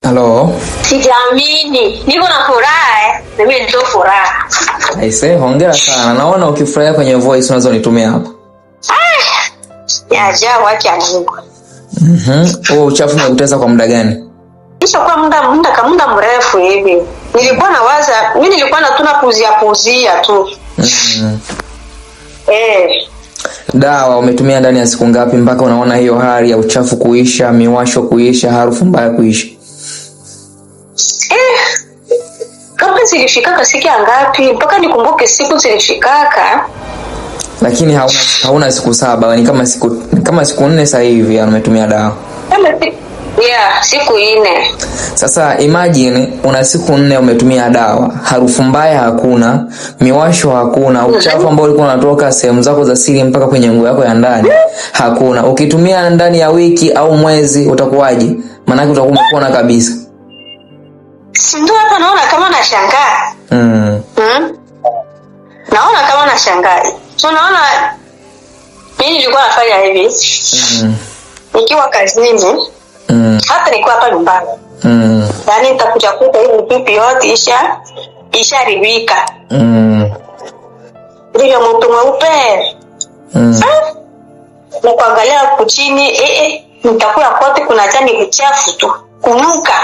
Halo. Sijaamini. Niko na furaha. Mimi ndio furaha. Aise, hongera sana. Naona ukifurahia kwenye voice unazonitumia hapa. Ya ajabu wake ya Mungu. Uchafu umekutesa kwa muda gani? Kisha kwa muda mrefu hivi. Nilikuwa nawaza, mimi nilikuwa natuna puzia tu. Dawa umetumia ndani ya siku ngapi mpaka unaona hiyo hali ya uchafu kuisha, miwasho kuisha, harufu mbaya kuisha? Kama zilifikaka siku ngapi mpaka nikumbuke siku zilifikaka. Lakini hauna siku 7, ni kama siku 4 sasa hivi umetumia dawa. Siku 4. Sasa imagine una siku 4 umetumia dawa, harufu mbaya hakuna, miwasho hakuna, uchafu ambao ulikuwa unatoka sehemu zako za siri mpaka kwenye nguo yako ya ndani hakuna. Ukitumia ndani ya wiki au mwezi utakuwaje? Maana utakuwa umepona kabisa. Ndio hapa naona kama nashangaa. Naona kama nashangaa. So naona mimi nilikuwa nafanya hivi. Nikiwa kazini. Hata nilikuwa hapa nyumbani. Yaani nitakuja kuta hivi pipi yote isharibika. Ndio mtu mweupe. Na kuangalia kuchini, nitakula kote kuna jani uchafu tu. Kunuka.